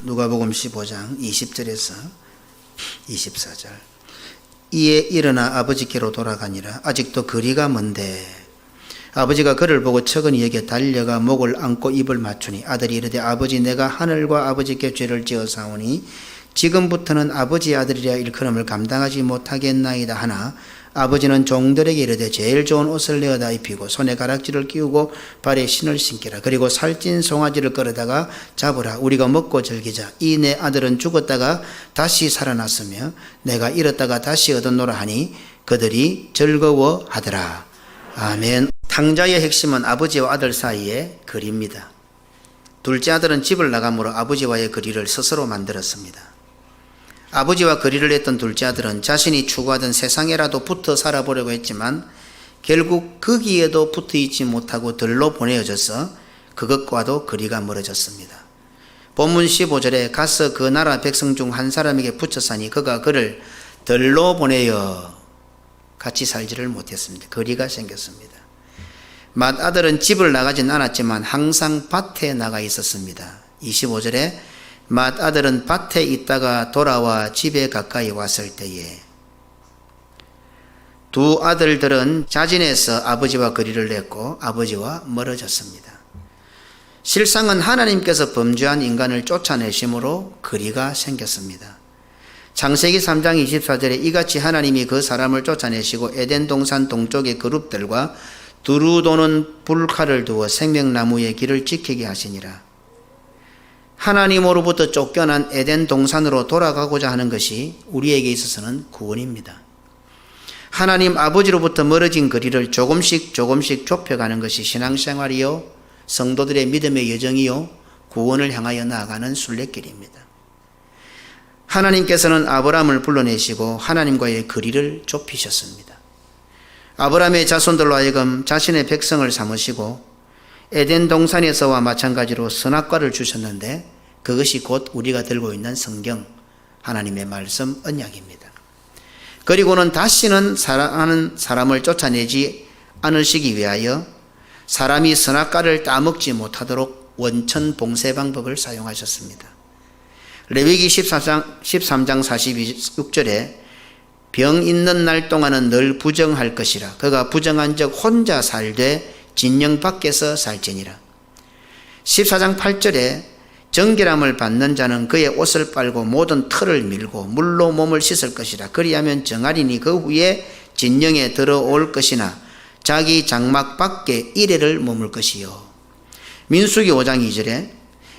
누가복음 15장 20절에서 24절. 이에 일어나 아버지께로 돌아가니라. 아직도 거리가 먼데 아버지가 그를 보고 척은이 여겨 달려가 목을 안고 입을 맞추니 아들이 이르되 아버지 내가 하늘과 아버지께 죄를 지어사오니 지금부터는 아버지의 아들이라 일컬음을 감당하지 못하겠나이다 하나 아버지는 종들에게 이르되 제일 좋은 옷을 내어다 입히고 손에 가락지를 끼우고 발에 신을 신기라. 그리고 살찐 송아지를 끌어다가 잡으라. 우리가 먹고 즐기자. 이 내 아들은 죽었다가 다시 살아났으며 내가 잃었다가 다시 얻었노라 하니 그들이 즐거워하더라. 아멘. 탕자의 핵심은 아버지와 아들 사이의 거리입니다. 둘째 아들은 집을 나가므로 아버지와의 거리를 스스로 만들었습니다. 아버지와 거리를 했던 둘째 아들은 자신이 추구하던 세상에라도 붙어 살아보려고 했지만 결국 거기에도 붙어 있지 못하고 들로 보내어져서 그것과도 거리가 멀어졌습니다. 본문 15절에 가서 그 나라 백성 중 한 사람에게 붙여 사니 그가 그를 들로 보내어 같이 살지를 못했습니다. 거리가 생겼습니다. 맏아들은 집을 나가진 않았지만 항상 밭에 나가 있었습니다. 25절에 맏아들은 밭에 있다가 돌아와 집에 가까이 왔을 때에 두 아들들은 자진해서 아버지와 거리를 냈고 아버지와 멀어졌습니다. 실상은 하나님께서 범죄한 인간을 쫓아내심으로 거리가 생겼습니다. 창세기 3장 24절에 이같이 하나님이 그 사람을 쫓아내시고 에덴 동산 동쪽의 그룹들과 두루 도는 불칼을 두어 생명나무의 길을 지키게 하시니라. 하나님으로부터 쫓겨난 에덴 동산으로 돌아가고자 하는 것이 우리에게 있어서는 구원입니다. 하나님 아버지로부터 멀어진 거리를 조금씩 좁혀가는 것이 신앙생활이요 성도들의 믿음의 여정이요 구원을 향하여 나아가는 순례길입니다. 하나님께서는 아브라함을 불러내시고 하나님과의 거리를 좁히셨습니다. 아브라함의 자손들로 하여금 자신의 백성을 삼으시고 에덴 동산에서와 마찬가지로 선악과를 주셨는데 그것이 곧 우리가 들고 있는 성경 하나님의 말씀 언약입니다. 그리고는 다시는 사랑하는 사람을 쫓아내지 않으시기 위하여 사람이 선악과를 따먹지 못하도록 원천 봉쇄 방법을 사용하셨습니다. 레위기 13장 46절에 병 있는 날 동안은 늘 부정할 것이라. 그가 부정한 적 혼자 살되 진영 밖에서 살지니라. 14장 8절에 정결함을 받는 자는 그의 옷을 빨고 모든 털을 밀고 물로 몸을 씻을 것이라. 그리하면 정하리니 그 후에 진영에 들어올 것이나 자기 장막 밖에 이래를 머물 것이요. 민수기 5장 2절에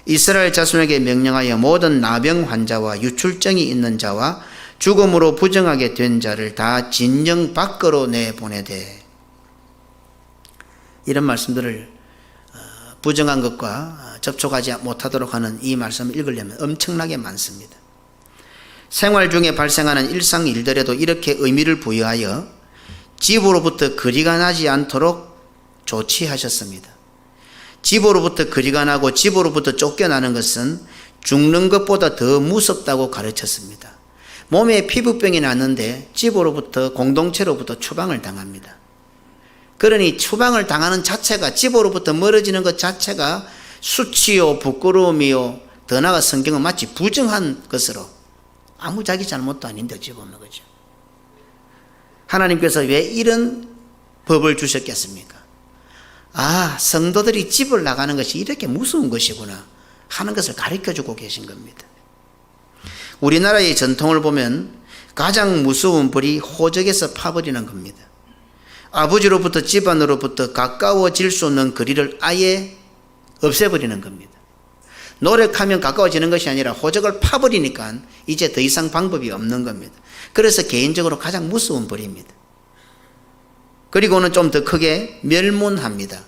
이스라엘 자손에게 명령하여 모든 나병 환자와 유출증이 있는 자와 죽음으로 부정하게 된 자를 다 진영 밖으로 내보내되. 이런 말씀들을 부정한 것과 접촉하지 못하도록 하는 이 말씀을 읽으려면 엄청나게 많습니다. 생활 중에 발생하는 일상 일들에도 이렇게 의미를 부여하여 집으로부터 거리가 나지 않도록 조치하셨습니다. 집으로부터 거리가 나고 집으로부터 쫓겨나는 것은 죽는 것보다 더 무섭다고 가르쳤습니다. 몸에 피부병이 났는데 집으로부터 공동체로부터 추방을 당합니다. 그러니 추방을 당하는 자체가 집으로부터 멀어지는 것 자체가 수치요 부끄러움이요 더 나아가 성경은 마치 부정한 것으로 아무 자기 잘못도 아닌데 어찌 보면 그죠. 하나님께서 왜 이런 법을 주셨겠습니까? 성도들이 집을 나가는 것이 이렇게 무서운 것이구나 하는 것을 가르쳐주고 계신 겁니다. 우리나라의 전통을 보면 가장 무서운 벌이 호적에서 파버리는 겁니다. 아버지로부터 집안으로부터 가까워질 수 없는 거리를 아예 없애버리는 겁니다. 노력하면 가까워지는 것이 아니라 호적을 파버리니까 이제 더 이상 방법이 없는 겁니다. 그래서 개인적으로 가장 무서운 벌입니다. 그리고는 좀 더 크게 멸문합니다.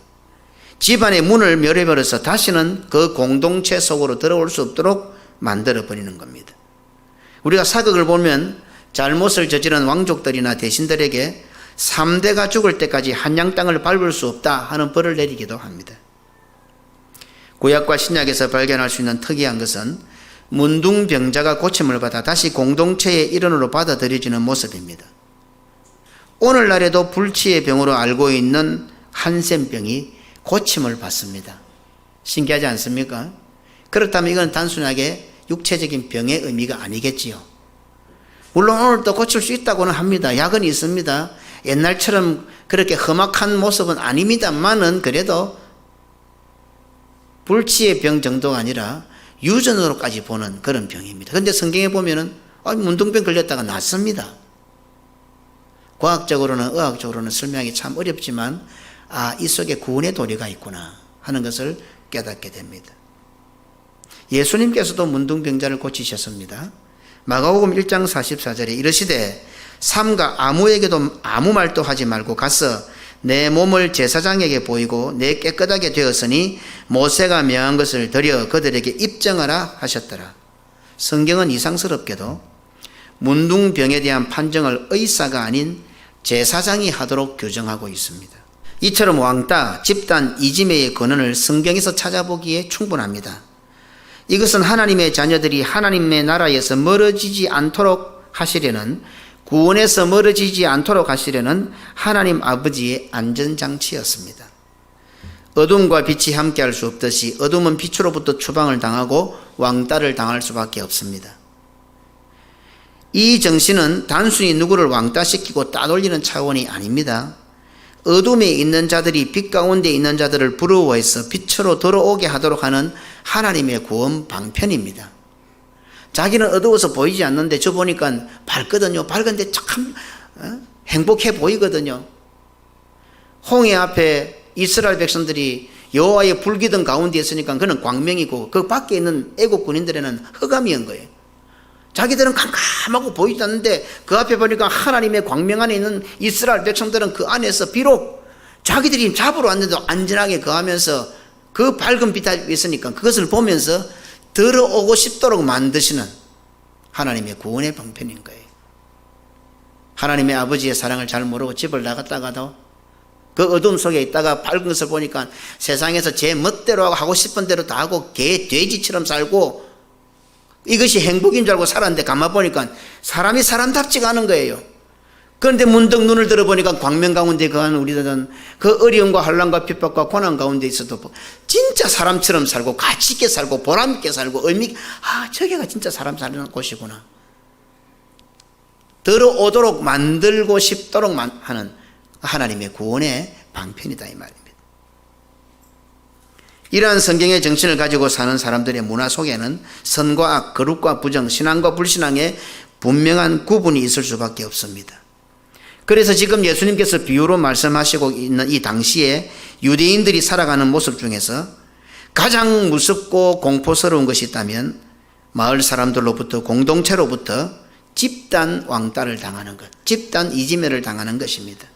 집안의 문을 멸해버려서 다시는 그 공동체 속으로 들어올 수 없도록 만들어버리는 겁니다. 우리가 사극을 보면 잘못을 저지른 왕족들이나 대신들에게 3대가 죽을 때까지 한양 땅을 밟을 수 없다 하는 벌을 내리기도 합니다. 구약과 신약에서 발견할 수 있는 특이한 것은 문둥병자가 고침을 받아 다시 공동체의 일원으로 받아들여지는 모습입니다. 오늘날에도 불치의 병으로 알고 있는 한센병이 고침을 받습니다. 신기하지 않습니까? 그렇다면 이건 단순하게 육체적인 병의 의미가 아니겠지요. 물론 오늘도 고칠 수 있다고는 합니다. 약은 있습니다. 옛날처럼 그렇게 험악한 모습은 아닙니다만은 그래도 불치의 병 정도가 아니라 유전으로까지 보는 그런 병입니다. 그런데 성경에 보면은 문둥병 걸렸다가 낫습니다. 과학적으로는 의학적으로는 설명하기 참 어렵지만 이 속에 구원의 도리가 있구나 하는 것을 깨닫게 됩니다. 예수님께서도 문둥병자를 고치셨습니다. 마가복음 1장 44절에 이르시되 삼가 아무에게도 아무 말도 하지 말고 가서 내 몸을 제사장에게 보이고 내 깨끗하게 되었으니 모세가 명한 것을 드려 그들에게 입증하라 하셨더라. 성경은 이상스럽게도 문둥병에 대한 판정을 의사가 아닌 제사장이 하도록 규정하고 있습니다. 이처럼 왕따, 집단, 이지매의 근원을 성경에서 찾아보기에 충분합니다. 이것은 하나님의 자녀들이 하나님의 나라에서 멀어지지 않도록 하시려는, 구원에서 멀어지지 않도록 하시려는 하나님 아버지의 안전장치였습니다. 어둠과 빛이 함께할 수 없듯이 어둠은 빛으로부터 추방을 당하고 왕따를 당할 수밖에 없습니다. 이 정신은 단순히 누구를 왕따시키고 따돌리는 차원이 아닙니다. 어둠에 있는 자들이 빛 가운데 있는 자들을 부러워해서 빛으로 들어오게 하도록 하는 하나님의 구원 방편입니다. 자기는 어두워서 보이지 않는데 저 보니까 밝거든요. 밝은데 참 행복해 보이거든요. 홍해 앞에 이스라엘 백성들이 여호와의 불기둥 가운데 있으니까 그는 광명이고 그 밖에 있는 애국 군인들에는 흑암이었던 거예요. 자기들은 캄캄하고 보이지 않는데 그 앞에 보니까 하나님의 광명 안에 있는 이스라엘 백성들은 그 안에서 비록 자기들이 잡으러 왔는데도 안전하게 거하면서 그 밝은 빛 앞에 있으니까 그것을 보면서 들어오고 싶도록 만드시는 하나님의 구원의 방편인 거예요. 하나님의 아버지의 사랑을 잘 모르고 집을 나갔다가도 그 어둠 속에 있다가 밝은 것을 보니까 세상에서 제 멋대로 하고 싶은 대로 다 하고 개, 돼지처럼 살고 이것이 행복인 줄 알고 살았는데 가만 보니까 사람이 사람답지가 않은 거예요. 그런데 문득 눈을 들어보니까 광명 가운데 거하는 우리들은 그 어려움과 환난과 핍박과 고난 가운데 있어도 진짜 사람처럼 살고 가치 있게 살고 보람 있게 살고 저게가 진짜 사람 사는 곳이구나. 들어오도록 만들고 싶도록 하는 하나님의 구원의 방편이다 이 말입니다. 이러한 성경의 정신을 가지고 사는 사람들의 문화 속에는 선과 악, 거룩과 부정, 신앙과 불신앙의 분명한 구분이 있을 수밖에 없습니다. 그래서 지금 예수님께서 비유로 말씀하시고 있는 이 당시에 유대인들이 살아가는 모습 중에서 가장 무섭고 공포스러운 것이 있다면 마을 사람들로부터 공동체로부터 집단 왕따를 당하는 것, 집단 이지매를 당하는 것입니다.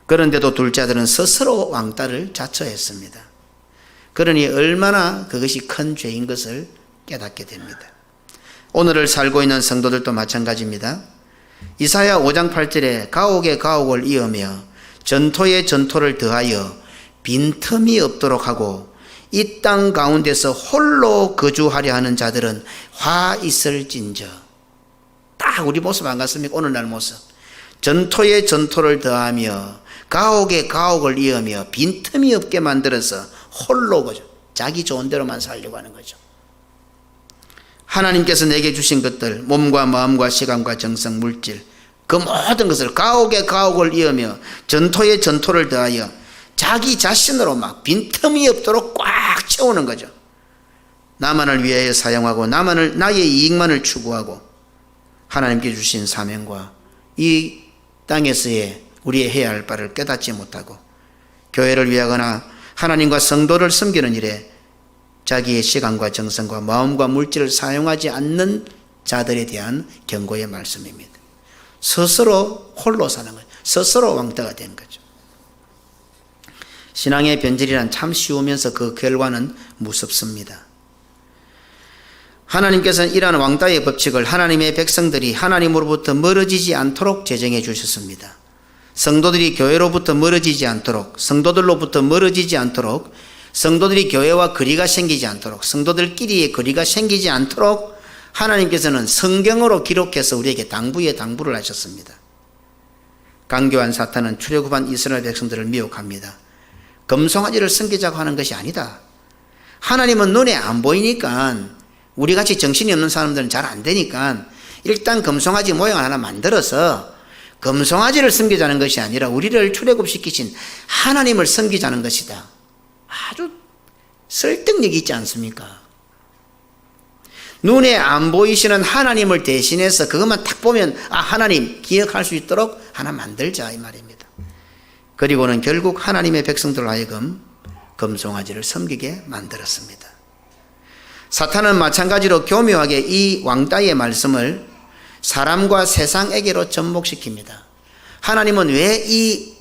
그런데도 둘째 아들은 스스로 왕따를 자처했습니다. 그러니 얼마나 그것이 큰 죄인 것을 깨닫게 됩니다. 오늘을 살고 있는 성도들도 마찬가지입니다. 이사야 5장 8절에 가옥에 가옥을 이으며 전토에 전토를 더하여 빈틈이 없도록 하고 이 땅 가운데서 홀로 거주하려 하는 자들은 화 있을진저. 딱 우리 모습 안 같습니까? 오늘날 모습. 전토에 전토를 더하며 가옥에 가옥을 이으며 빈틈이 없게 만들어서 홀로 거죠. 자기 좋은 대로만 살려고 하는 거죠. 하나님께서 내게 주신 것들, 몸과 마음과 시간과 정성, 물질, 그 모든 것을 가옥에 가옥을 이으며 전토에 전토를 더하여 자기 자신으로 막 빈틈이 없도록 꽉 채우는 거죠. 나만을 위하여 사용하고 나의 이익만을 추구하고 하나님께 주신 사명과 이 땅에서의 우리의 해야 할 바를 깨닫지 못하고 교회를 위하거나 하나님과 성도를 섬기는 일에 자기의 시간과 정성과 마음과 물질을 사용하지 않는 자들에 대한 경고의 말씀입니다. 스스로 홀로 사는 거죠. 스스로 왕따가 되는 거죠. 신앙의 변질이란 참 쉬우면서 그 결과는 무섭습니다. 하나님께서는 이러한 왕따의 법칙을 하나님의 백성들이 하나님으로부터 멀어지지 않도록 제정해 주셨습니다. 성도들이 교회로부터 멀어지지 않도록, 성도들로부터 멀어지지 않도록, 성도들이 교회와 거리가 생기지 않도록, 성도들끼리의 거리가 생기지 않도록 하나님께서는 성경으로 기록해서 우리에게 당부에 당부를 하셨습니다. 강교한 사탄은 출애굽한 이스라엘 백성들을 미혹합니다. 금송아지를 섬기자고 하는 것이 아니다. 하나님은 눈에 안 보이니까 우리같이 정신이 없는 사람들은 잘 안 되니까 일단 금송아지 모양을 하나 만들어서 금송아지를 섬기자는 것이 아니라 우리를 출애굽시키신 하나님을 섬기자는 것이다. 아주 설득력이 있지 않습니까? 눈에 안 보이시는 하나님을 대신해서 그것만 딱 보면 하나님 기억할 수 있도록 하나 만들자 이 말입니다. 그리고는 결국 하나님의 백성들 하여금 금송아지를 섬기게 만들었습니다. 사탄은 마찬가지로 교묘하게 이 왕따의 말씀을 사람과 세상에게로 접목시킵니다. 하나님은 왜 이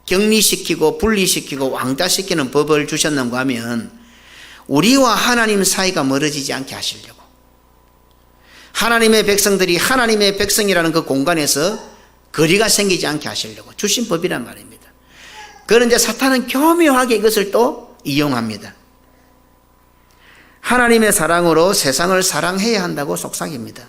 격리시키고 분리시키고 왕따시키는 법을 주셨는가 하면 우리와 하나님 사이가 멀어지지 않게 하시려고, 하나님의 백성들이 하나님의 백성이라는 그 공간에서 거리가 생기지 않게 하시려고 주신 법이란 말입니다. 그런데 사탄은 교묘하게 이것을 또 이용합니다. 하나님의 사랑으로 세상을 사랑해야 한다고 속삭입니다.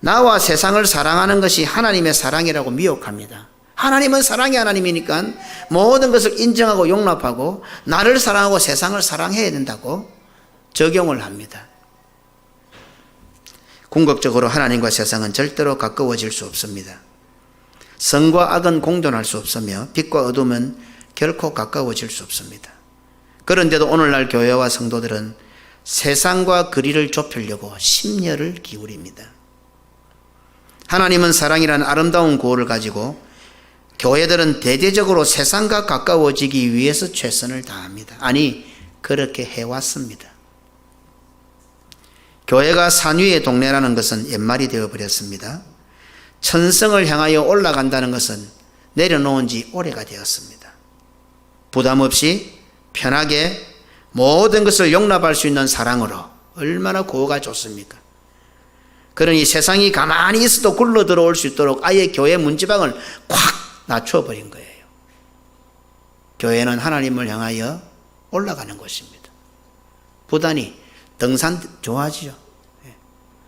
나와 세상을 사랑하는 것이 하나님의 사랑이라고 미혹합니다. 하나님은 사랑의 하나님이니까 모든 것을 인정하고 용납하고 나를 사랑하고 세상을 사랑해야 된다고 적용을 합니다. 궁극적으로 하나님과 세상은 절대로 가까워질 수 없습니다. 선과 악은 공존할 수 없으며 빛과 어둠은 결코 가까워질 수 없습니다. 그런데도 오늘날 교회와 성도들은 세상과 거리를 좁히려고 심려를 기울입니다. 하나님은 사랑이라는 아름다운 구호를 가지고 교회들은 대대적으로 세상과 가까워지기 위해서 최선을 다합니다. 아니, 그렇게 해왔습니다. 교회가 산 위의 동네라는 것은 옛말이 되어버렸습니다. 천성을 향하여 올라간다는 것은 내려놓은 지 오래가 되었습니다. 부담 없이 편하게 모든 것을 용납할 수 있는 사랑으로 얼마나 구호가 좋습니까? 그러니 세상이 가만히 있어도 굴러 들어올 수 있도록 아예 교회 문지방을 콱 낮춰버린 거예요. 교회는 하나님을 향하여 올라가는 곳입니다. 부단히 등산 좋아하지요.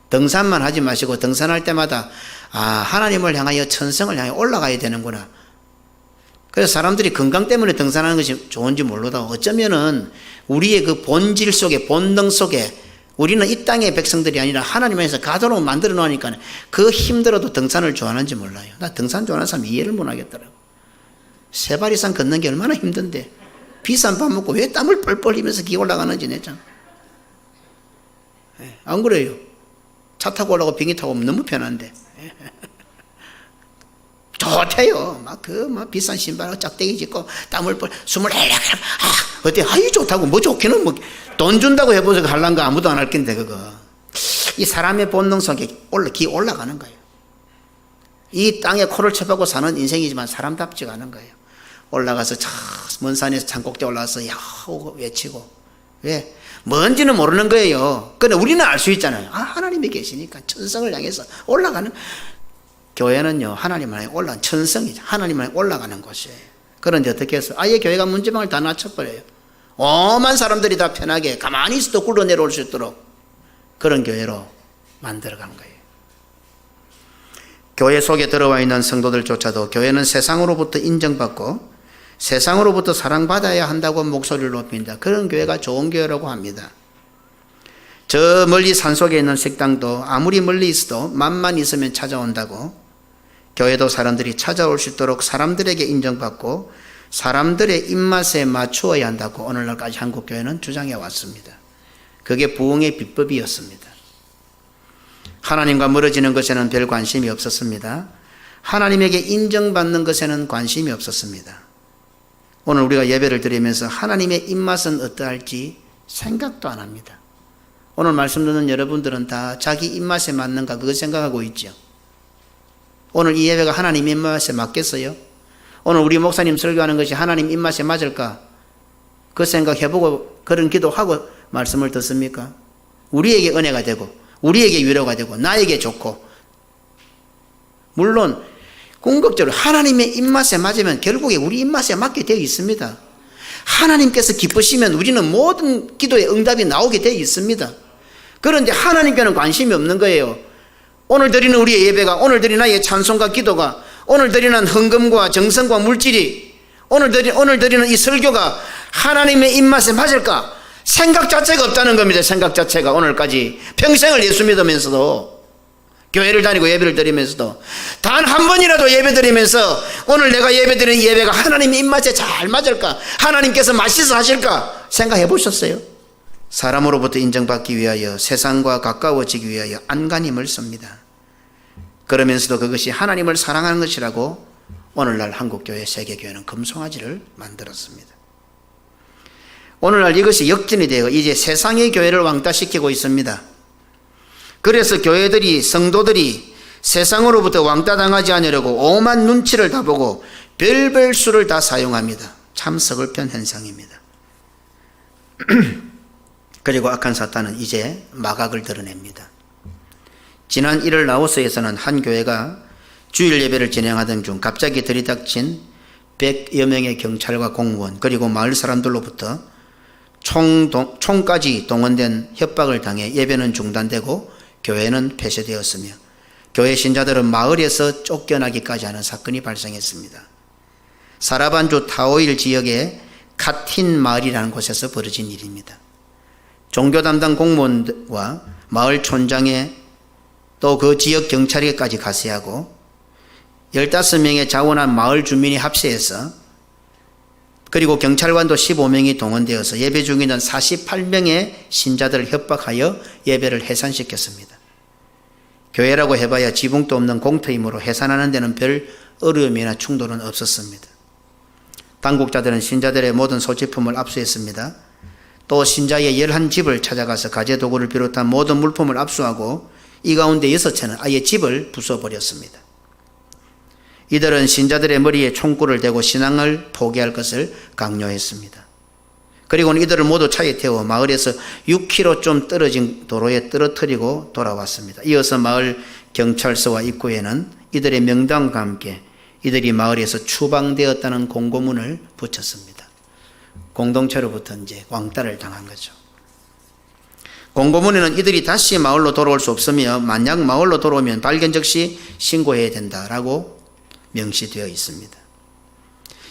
등산만 하지 마시고 등산할 때마다 하나님을 향하여 천성을 향해 올라가야 되는구나. 그래서 사람들이 건강 때문에 등산하는 것이 좋은지 모르다가 어쩌면은 우리의 그 본질 속에 본능 속에 우리는 이 땅의 백성들이 아니라 하나님 안에서 가도록 만들어 놓으니까 그 힘들어도 등산을 좋아하는지 몰라요. 나 등산 좋아하는 사람 이해를 못 하겠더라고. 세발 이상 걷는 게 얼마나 힘든데 비싼 밥 먹고 왜 땀을 뻘뻘 흘리면서 기 올라가는지 내장. 안 그래요? 차 타고 올라가고 비행기 타고 오면 너무 편한데. 좋대요. 막 비싼 신발하고 짝대기 짚고 땀을 숨을 어때? 아유 좋다고. 뭐 좋기는 뭐 돈 준다고 해보세요. 할란가 아무도 안 할 건데 그거. 이 사람의 본능 속에 기 올라가는 거예요. 이 땅에 코를 쳐박고 사는 인생이지만 사람답지가 않은 거예요. 올라가서 먼 산에서 산꼭대 올라가서 야호 외치고. 왜? 뭔지는 모르는 거예요. 근데 우리는 알 수 있잖아요. 하나님이 계시니까 천성을 향해서 올라가는. 교회는요, 하나님을 향해 올라가는 천성이죠. 하나님을 향해 올라가는 곳이에요. 그런데 어떻게 해서 아예 교회가 문지방을 다 낮춰버려요. 오만 사람들이 다 편하게 가만히 있어도 굴러 내려올 수 있도록 그런 교회로 만들어간 거예요. 교회 속에 들어와 있는 성도들조차도 교회는 세상으로부터 인정받고 세상으로부터 사랑받아야 한다고 목소리를 높입니다. 그런 교회가 좋은 교회라고 합니다. 저 멀리 산속에 있는 식당도 아무리 멀리 있어도 맘만 있으면 찾아온다고, 교회도 사람들이 찾아올 수 있도록 사람들에게 인정받고 사람들의 입맛에 맞추어야 한다고 오늘날까지 한국교회는 주장해 왔습니다. 그게 부흥의 비법이었습니다. 하나님과 멀어지는 것에는 별 관심이 없었습니다. 하나님에게 인정받는 것에는 관심이 없었습니다. 오늘 우리가 예배를 드리면서 하나님의 입맛은 어떠할지 생각도 안 합니다. 오늘 말씀 듣는 여러분들은 다 자기 입맛에 맞는가 그거 생각하고 있죠. 오늘 이 예배가 하나님 입맛에 맞겠어요? 오늘 우리 목사님 설교하는 것이 하나님 입맛에 맞을까? 그 생각해보고 그런 기도하고 말씀을 듣습니까? 우리에게 은혜가 되고 우리에게 위로가 되고 나에게 좋고, 물론 궁극적으로 하나님의 입맛에 맞으면 결국에 우리 입맛에 맞게 되어 있습니다. 하나님께서 기쁘시면 우리는 모든 기도의 응답이 나오게 되어 있습니다. 그런데 하나님께는 관심이 없는 거예요. 오늘 드리는 우리의 예배가, 오늘 드리는 나의 찬송과 기도가, 오늘 드리는 헌금과 정성과 물질이, 오늘 드리는 이 설교가 하나님의 입맛에 맞을까? 생각 자체가 없다는 겁니다. 생각 자체가. 오늘까지 평생을 예수 믿으면서도, 교회를 다니고 예배를 드리면서도 단 한 번이라도 예배 드리면서 오늘 내가 예배 드리는 예배가 하나님 입맛에 잘 맞을까, 하나님께서 맛있어 하실까 생각해 보셨어요? 사람으로부터 인정받기 위하여, 세상과 가까워지기 위하여 안간힘을 씁니다. 그러면서도 그것이 하나님을 사랑하는 것이라고 오늘날 한국교회, 세계교회는 금송아지를 만들었습니다. 오늘날 이것이 역전이 되어 이제 세상의 교회를 왕따시키고 있습니다. 그래서 교회들이, 성도들이 세상으로부터 왕따당하지 않으려고 오만 눈치를 다 보고 별별 수를 다 사용합니다. 참 서글픈 현상입니다. 그리고 악한 사탄은 이제 마각을 드러냅니다. 지난 1월 라오스에서는 한 교회가 주일 예배를 진행하던 중 갑자기 들이닥친 100여 명의 경찰과 공무원, 그리고 마을 사람들로부터 총까지 동원된 협박을 당해 예배는 중단되고 교회는 폐쇄되었으며 교회 신자들은 마을에서 쫓겨나기까지 하는 사건이 발생했습니다. 사라반주 타오일 지역의 카틴 마을이라는 곳에서 벌어진 일입니다. 종교 담당 공무원과 마을 촌장에 또 그 지역 경찰에까지 가세하고 15명의 자원한 마을 주민이 합세해서, 그리고 경찰관도 15명이 동원되어서 예배 중이던 48명의 신자들을 협박하여 예배를 해산시켰습니다. 교회라고 해봐야 지붕도 없는 공터이므로 해산하는 데는 별 어려움이나 충돌은 없었습니다. 당국자들은 신자들의 모든 소지품을 압수했습니다. 또 신자의 11집을 찾아가서 가재도구를 비롯한 모든 물품을 압수하고 이 가운데 6채는 아예 집을 부숴버렸습니다. 이들은 신자들의 머리에 총구를 대고 신앙을 포기할 것을 강요했습니다. 그리고는 이들을 모두 차에 태워 마을에서 6km 좀 떨어진 도로에 떨어뜨리고 돌아왔습니다. 이어서 마을 경찰서와 입구에는 이들의 명단과 함께 이들이 마을에서 추방되었다는 공고문을 붙였습니다. 공동체로부터 이제 왕따를 당한 거죠. 공고문에는 이들이 다시 마을로 돌아올 수 없으며 만약 마을로 돌아오면 발견 즉시 신고해야 된다라고 명시되어 있습니다.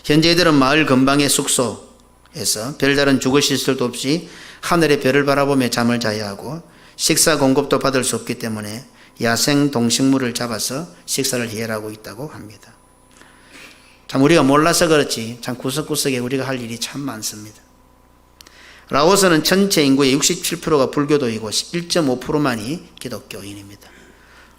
현재 이들은 마을 근방의 숙소에서 별다른 주거 시설도 없이 하늘의 별을 바라보며 잠을 자야 하고 식사 공급도 받을 수 없기 때문에 야생 동식물을 잡아서 식사를 해결하고 있다고 합니다. 참 우리가 몰라서 그렇지 참 구석구석에 우리가 할 일이 참 많습니다. 라오스는 전체 인구의 67%가 불교도이고 1.5%만이 기독교인입니다.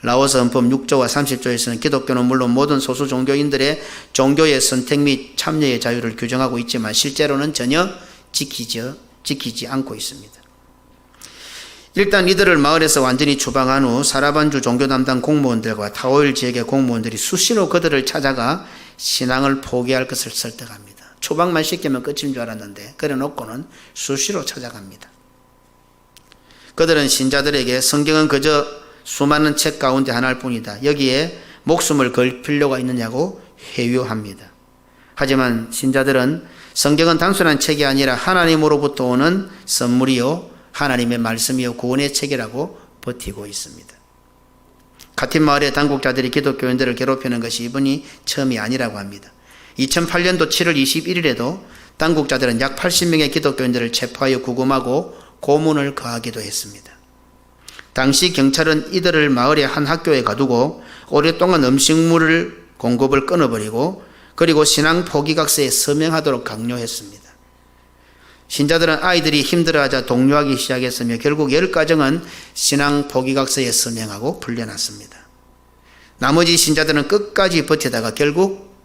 라오스 헌법 6조와 30조에서는 기독교는 물론 모든 소수 종교인들의 종교의 선택 및 참여의 자유를 규정하고 있지만 실제로는 전혀 지키지 않고 있습니다. 일단 이들을 마을에서 완전히 추방한 후 사라반주 종교 담당 공무원들과 타오일 지역의 공무원들이 수시로 그들을 찾아가 신앙을 포기할 것을 설득합니다. 추방만 시키면 끝인 줄 알았는데 그래 놓고는 수시로 찾아갑니다. 그들은 신자들에게 성경은 그저 수많은 책 가운데 하나일 뿐이다, 여기에 목숨을 걸 필요가 있느냐고 회유합니다. 하지만 신자들은 성경은 단순한 책이 아니라 하나님으로부터 오는 선물이요 하나님의 말씀이요 구원의 책이라고 버티고 있습니다. 같은 마을의 당국자들이 기독교인들을 괴롭히는 것이 이번이 처음이 아니라고 합니다. 2008년도 7월 21일에도 당국자들은 약 80명의 기독교인들을 체포하여 구금하고 고문을 거하기도 했습니다. 당시 경찰은 이들을 마을의 한 학교에 가두고 오랫동안 음식물을 공급을 끊어버리고 그리고 신앙 포기각서에 서명하도록 강요했습니다. 신자들은 아이들이 힘들어하자 동요하기 시작했으며 결국 10가정은 신앙 포기각서에 서명하고 풀려났습니다. 나머지 신자들은 끝까지 버티다가 결국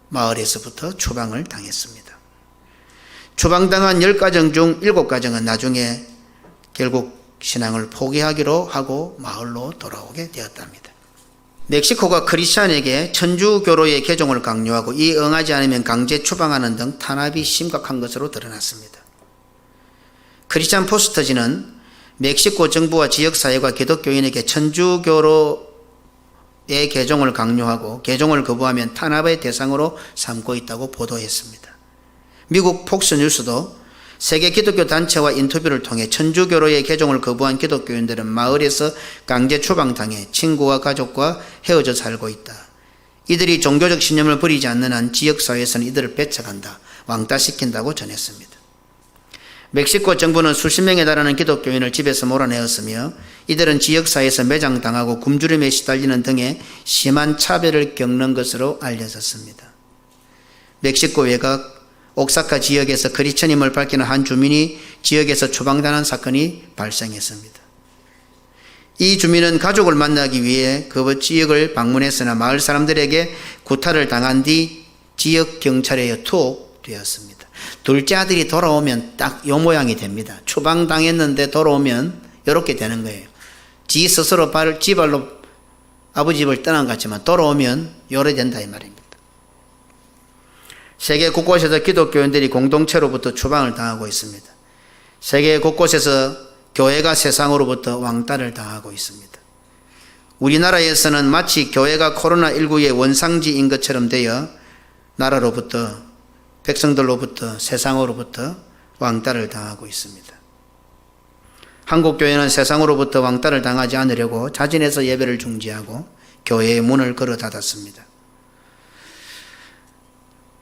마을에서부터 추방을 당했습니다. 추방당한 10가정 중 7가정은 나중에 결국 신앙을 포기하기로 하고 마을로 돌아오게 되었답니다. 멕시코가 크리스찬에게 천주교로의 개종을 강요하고 이에 응하지 않으면 강제 추방하는 등 탄압이 심각한 것으로 드러났습니다. 크리스찬 포스터지는 멕시코 정부와 지역사회가 기독교인에게 천주교로의 개종을 강요하고 개종을 거부하면 탄압의 대상으로 삼고 있다고 보도했습니다. 미국 폭스뉴스도 세계 기독교 단체와 인터뷰를 통해 천주교로의 개종을 거부한 기독교인들은 마을에서 강제 추방당해 친구와 가족과 헤어져 살고 있다. 이들이 종교적 신념을 버리지 않는 한 지역사회에서는 이들을 배척한다, 왕따시킨다고 전했습니다. 멕시코 정부는 수십 명에 달하는 기독교인을 집에서 몰아내었으며 이들은 지역사회에서 매장당하고 굶주림에 시달리는 등의 심한 차별을 겪는 것으로 알려졌습니다. 멕시코 외곽 옥사카 지역에서 크리스천임을 밝히는 한 주민이 지역에서 추방당한 사건이 발생했습니다. 이 주민은 가족을 만나기 위해 그 지역을 방문했으나 마을 사람들에게 구타를 당한 뒤 지역 경찰에 투옥되었습니다. 둘째 아들이 돌아오면 딱 요 모양이 됩니다. 추방당했는데 돌아오면 이렇게 되는 거예요. 지 스스로 지발로 아버지 집을 떠난 것 같지만 돌아오면 요래 된다 이 말입니다. 세계 곳곳에서 기독교인들이 공동체로부터 추방을 당하고 있습니다. 세계 곳곳에서 교회가 세상으로부터 왕따를 당하고 있습니다. 우리나라에서는 마치 교회가 코로나19의 원상지인 것처럼 되어 나라로부터 백성들로부터 세상으로부터 왕따를 당하고 있습니다. 한국교회는 세상으로부터 왕따를 당하지 않으려고 자진해서 예배를 중지하고 교회의 문을 걸어 닫았습니다.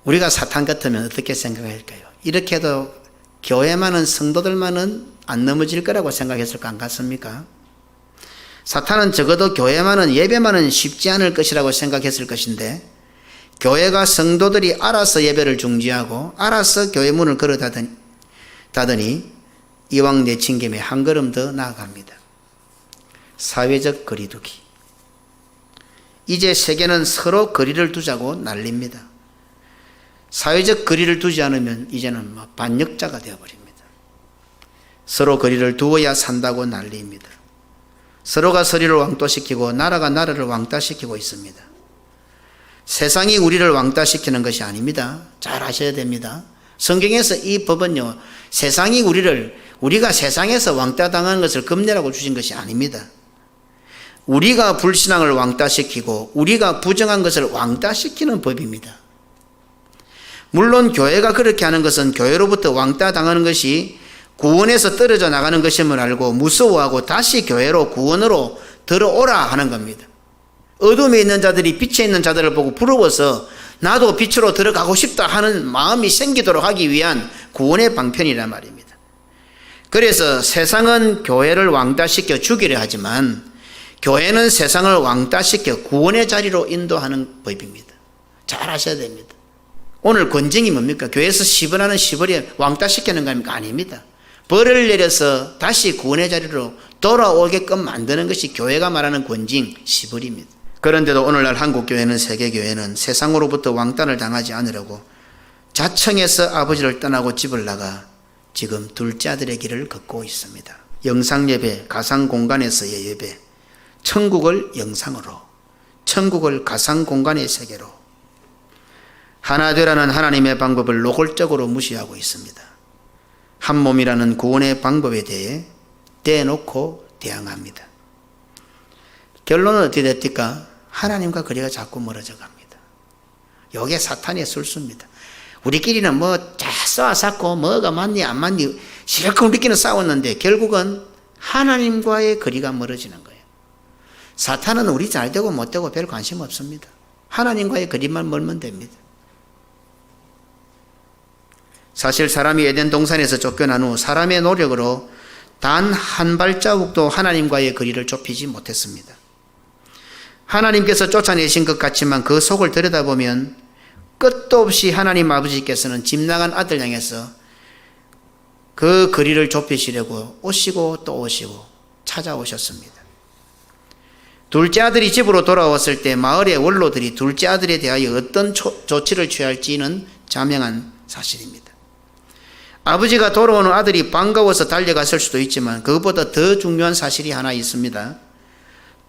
우리가 사탄 같으면 어떻게 생각할까요? 이렇게 해도 교회만은 성도들만은 안 넘어질 거라고 생각했을 것 같습니까? 사탄은 적어도 교회만은 예배만은 쉽지 않을 것이라고 생각했을 것인데 교회가 성도들이 알아서 예배를 중지하고 알아서 교회 문을 걸어 닫으니 이왕 내친 김에 한 걸음 더 나아갑니다. 사회적 거리두기. 이제 세계는 서로 거리를 두자고 난립니다. 사회적 거리를 두지 않으면 이제는 반역자가 되어버립니다. 서로 거리를 두어야 산다고 난리입니다. 서로가 서로를 왕따시키고 나라가 나라를 왕따시키고 있습니다. 세상이 우리를 왕따시키는 것이 아닙니다. 잘 아셔야 됩니다. 성경에서 이 법은요, 세상이 우리가 세상에서 왕따당하는 것을 금내라고 주신 것이 아닙니다. 우리가 불신앙을 왕따시키고 우리가 부정한 것을 왕따시키는 법입니다. 물론 교회가 그렇게 하는 것은 교회로부터 왕따당하는 것이 구원에서 떨어져 나가는 것임을 알고 무서워하고 다시 교회로 구원으로 들어오라 하는 겁니다. 어둠에 있는 자들이 빛에 있는 자들을 보고 부러워서 나도 빛으로 들어가고 싶다 하는 마음이 생기도록 하기 위한 구원의 방편이란 말입니다. 그래서 세상은 교회를 왕따시켜 죽이려 하지만 교회는 세상을 왕따시켜 구원의 자리로 인도하는 법입니다. 잘 아셔야 됩니다. 오늘 권징이 뭡니까? 교회에서 시벌하는 시벌이 왕따시키는 겁니까? 아닙니다. 벌을 내려서 다시 구원의 자리로 돌아오게끔 만드는 것이 교회가 말하는 권징, 시벌입니다. 그런데도 오늘날 한국교회는 세계교회는 세상으로부터 왕따를 당하지 않으려고 자청해서 아버지를 떠나고 집을 나가 지금 둘째 아들의 길을 걷고 있습니다. 영상예배, 가상공간에서의 예배, 천국을 영상으로, 천국을 가상공간의 세계로 하나 되라는 하나님의 방법을 노골적으로 무시하고 있습니다. 한 몸이라는 구원의 방법에 대해 대놓고 대항합니다. 결론은 어떻게 됐습니까? 하나님과 거리가 자꾸 멀어져 갑니다. 이게 사탄의 술수입니다. 우리끼리는 싸웠고 뭐가 맞니 안 맞니 실컷 우리끼리는 싸웠는데 결국은 하나님과의 거리가 멀어지는 거예요. 사탄은 우리 잘 되고 못 되고 별 관심 없습니다. 하나님과의 거리만 멀면 됩니다. 사실 사람이 에덴 동산에서 쫓겨난 후 사람의 노력으로 단 한 발자국도 하나님과의 거리를 좁히지 못했습니다. 하나님께서 쫓아내신 것 같지만 그 속을 들여다보면 끝도 없이 하나님 아버지께서는 집 나간 아들 향해서 그 거리를 좁히시려고 오시고 또 오시고 찾아오셨습니다. 둘째 아들이 집으로 돌아왔을 때 마을의 원로들이 둘째 아들에 대하여 어떤 조치를 취할지는 자명한 사실입니다. 아버지가 돌아오는 아들이 반가워서 달려갔을 수도 있지만 그것보다 더 중요한 사실이 하나 있습니다.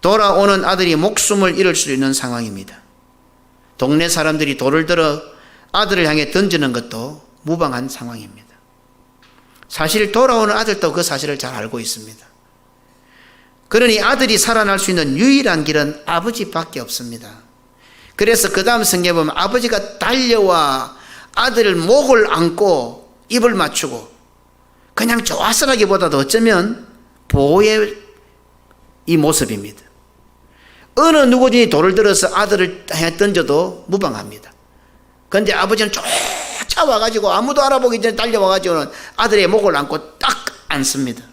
돌아오는 아들이 목숨을 잃을 수 있는 상황입니다. 동네 사람들이 돌을 들어 아들을 향해 던지는 것도 무방한 상황입니다. 사실 돌아오는 아들도 그 사실을 잘 알고 있습니다. 그러니 아들이 살아날 수 있는 유일한 길은 아버지밖에 없습니다. 그래서 그 다음 성경에 보면 아버지가 달려와 아들을 목을 안고 입을 맞추고 그냥 좋아서라기보다도 어쩌면 보호의 이 모습입니다. 어느 누구든지 돌을 들어서 아들을 향해 던져도 무방합니다. 그런데 아버지는 쭉 쫓아와가지고 아무도 알아보기 전에 달려와가지고는 아들의 목을 안고 딱 앉습니다.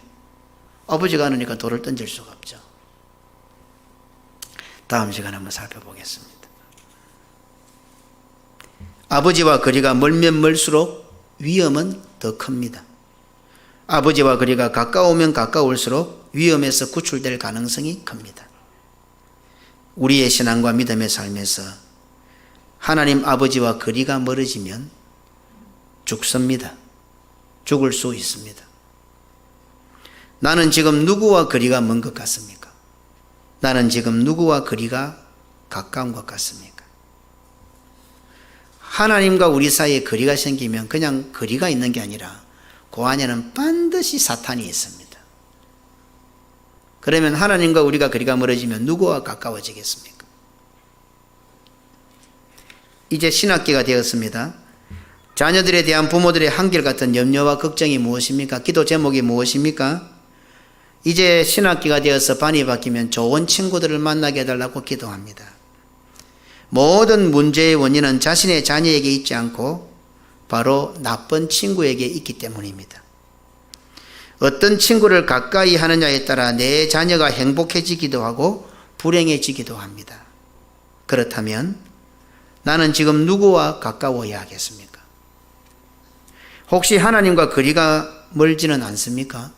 아버지가 안으니까 돌을 던질 수가 없죠. 다음 시간에 한번 살펴보겠습니다. 아버지와 거리가 멀면 멀수록 위험은 더 큽니다. 아버지와 거리가 가까우면 가까울수록 위험에서 구출될 가능성이 큽니다. 우리의 신앙과 믿음의 삶에서 하나님 아버지와 거리가 멀어지면 죽습니다. 죽을 수 있습니다. 나는 지금 누구와 거리가 먼 것 같습니까? 나는 지금 누구와 거리가 가까운 것 같습니까? 하나님과 우리 사이에 거리가 생기면 그냥 거리가 있는 게 아니라 그 안에는 반드시 사탄이 있습니다. 그러면 하나님과 우리가 거리가 멀어지면 누구와 가까워지겠습니까? 이제 신학기가 되었습니다. 자녀들에 대한 부모들의 한결같은 염려와 걱정이 무엇입니까? 기도 제목이 무엇입니까? 이제 신학기가 되어서 반이 바뀌면 좋은 친구들을 만나게 해달라고 기도합니다. 모든 문제의 원인은 자신의 자녀에게 있지 않고 바로 나쁜 친구에게 있기 때문입니다. 어떤 친구를 가까이 하느냐에 따라 내 자녀가 행복해지기도 하고 불행해지기도 합니다. 그렇다면 나는 지금 누구와 가까워야 하겠습니까? 혹시 하나님과 거리가 멀지는 않습니까?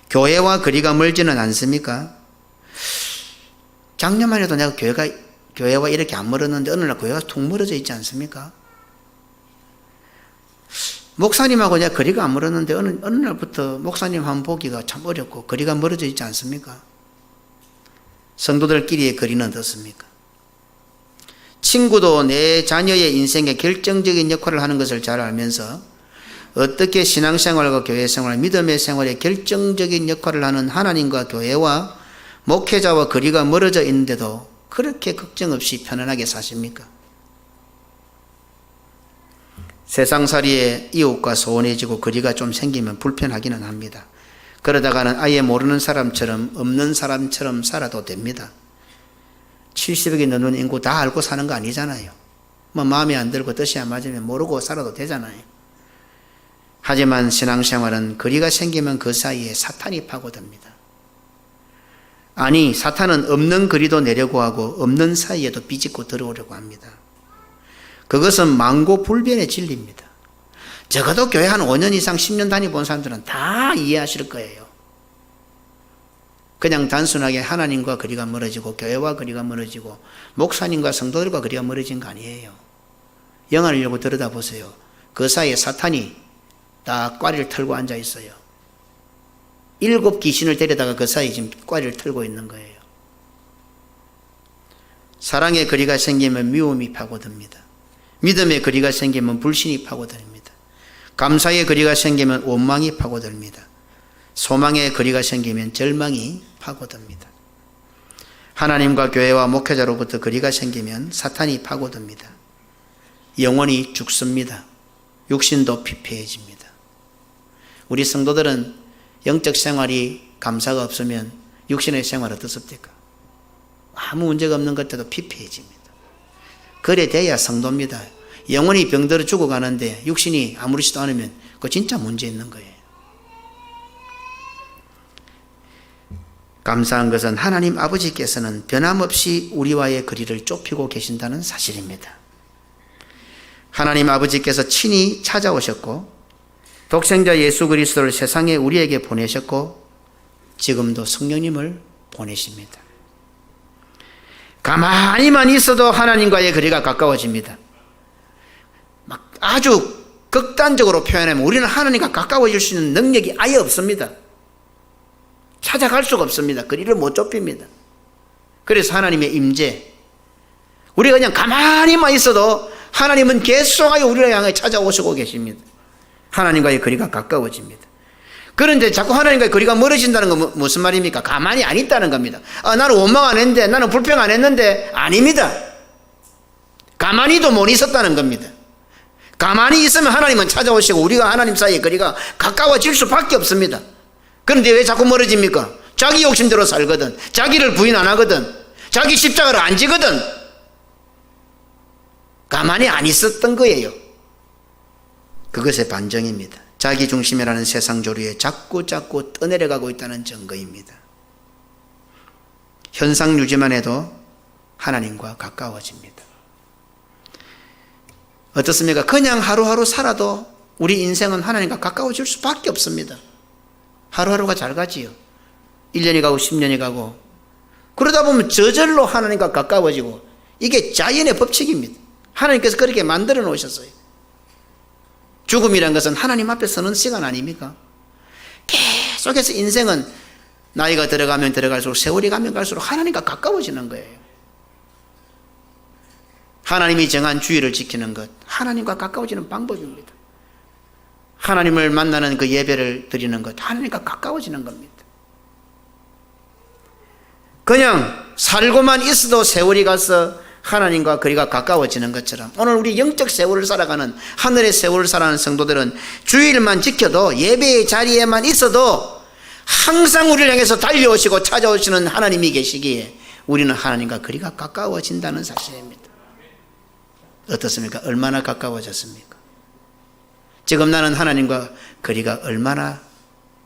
교회와 거리가 멀지는 않습니까? 작년만 해도 내가 교회와 이렇게 안 멀었는데 어느 날 교회가 툭 멀어져 있지 않습니까? 목사님하고 내가 거리가 안 멀었는데 어느 날부터 목사님 한 번 보기가 참 어렵고 거리가 멀어져 있지 않습니까? 성도들끼리의 거리는 어떻습니까? 친구도 내 자녀의 인생에 결정적인 역할을 하는 것을 잘 알면서 어떻게 신앙생활과 교회생활, 믿음의 생활에 결정적인 역할을 하는 하나님과 교회와 목회자와 거리가 멀어져 있는데도 그렇게 걱정 없이 편안하게 사십니까? 세상살이에 이웃과 소원해지고 거리가 좀 생기면 불편하기는 합니다. 그러다가는 아예 모르는 사람처럼 없는 사람처럼 살아도 됩니다. 70억이 넘는 인구 다 알고 사는 거 아니잖아요. 뭐 마음에 안 들고 뜻이 안 맞으면 모르고 살아도 되잖아요. 하지만 신앙생활은 거리가 생기면 그 사이에 사탄이 파고듭니다. 아니, 사탄은 없는 거리도 내려고 하고 없는 사이에도 비집고 들어오려고 합니다. 그것은 망고불변의 진리입니다. 적어도 교회 한 5년 이상 10년 다녀본 사람들은 다 이해하실 거예요. 그냥 단순하게 하나님과 거리가 멀어지고 교회와 거리가 멀어지고 목사님과 성도들과 거리가 멀어진 거 아니에요. 영화를 열고 들여다보세요. 그 사이에 사탄이 딱 꽈리를 털고 앉아 있어요. 7 귀신을 데려다가 그 사이에 지금 꽈리를 털고 있는 거예요. 사랑의 거리가 생기면 미움이 파고듭니다. 믿음의 거리가 생기면 불신이 파고듭니다. 감사의 거리가 생기면 원망이 파고듭니다. 소망의 거리가 생기면 절망이 파고듭니다. 하나님과 교회와 목회자로부터 거리가 생기면 사탄이 파고듭니다. 영혼이 죽습니다. 육신도 피폐해집니다. 우리 성도들은 영적 생활이 감사가 없으면 육신의 생활 어떻습니까? 아무 문제가 없는 것 같아도 피폐해집니다. 그래 돼야 성도입니다. 영혼이 병들어 죽어가는데 육신이 아무렇지도 않으면 그거 진짜 문제 있는 거예요. 감사한 것은 하나님 아버지께서는 변함없이 우리와의 거리를 좁히고 계신다는 사실입니다. 하나님 아버지께서 친히 찾아오셨고 독생자 예수 그리스도를 세상에 우리에게 보내셨고 지금도 성령님을 보내십니다. 가만히만 있어도 하나님과의 거리가 가까워집니다. 막 아주 극단적으로 표현하면 우리는 하나님과 가까워질 수 있는 능력이 아예 없습니다. 찾아갈 수가 없습니다. 거리를 못 좁힙니다. 그래서 하나님의 임재, 우리가 그냥 가만히만 있어도 하나님은 계속하여 우리를 향해 찾아오시고 계십니다. 하나님과의 거리가 가까워집니다. 그런데 자꾸 하나님과의 거리가 멀어진다는 건 무슨 말입니까? 가만히 안 있다는 겁니다. 나는 원망 안 했는데, 나는 불평 안 했는데, 아닙니다. 가만히도 못 있었다는 겁니다. 가만히 있으면 하나님은 찾아오시고 우리가 하나님 사이의 거리가 가까워질 수밖에 없습니다. 그런데 왜 자꾸 멀어집니까? 자기 욕심대로 살거든, 자기를 부인 안 하거든, 자기 십자가를 안 지거든. 가만히 안 있었던 거예요. 그것의 반증입니다. 자기 중심이라는 세상 조류에 자꾸 떠내려가고 있다는 증거입니다. 현상 유지만 해도 하나님과 가까워집니다. 어떻습니까? 그냥 하루하루 살아도 우리 인생은 하나님과 가까워질 수밖에 없습니다. 하루하루가 잘 가지요. 1년이 가고 10년이 가고 그러다 보면 저절로 하나님과 가까워지고, 이게 자연의 법칙입니다. 하나님께서 그렇게 만들어 놓으셨어요. 죽음이란 것은 하나님 앞에 서는 시간 아닙니까? 계속해서 인생은 나이가 들어가면 들어갈수록, 세월이 가면 갈수록 하나님과 가까워지는 거예요. 하나님이 정한 주의를 지키는 것, 하나님과 가까워지는 방법입니다. 하나님을 만나는 그 예배를 드리는 것, 하나님과 가까워지는 겁니다. 그냥 살고만 있어도 세월이 가서 하나님과 거리가 가까워지는 것처럼, 오늘 우리 영적 세월을 살아가는, 하늘의 세월을 살아가는 성도들은 주일만 지켜도, 예배의 자리에만 있어도 항상 우리를 향해서 달려오시고 찾아오시는 하나님이 계시기에 우리는 하나님과 거리가 가까워진다는 사실입니다. 어떻습니까? 얼마나 가까워졌습니까? 지금 나는 하나님과 거리가 얼마나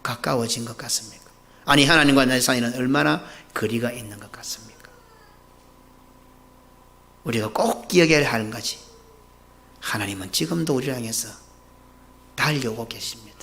가까워진 것 같습니까? 아니, 하나님과 내 사이는 얼마나 거리가 있는 것 같습니까? 우리가 꼭 기억해야 하는 것이, 하나님은 지금도 우리를 향해서 달려오고 계십니다.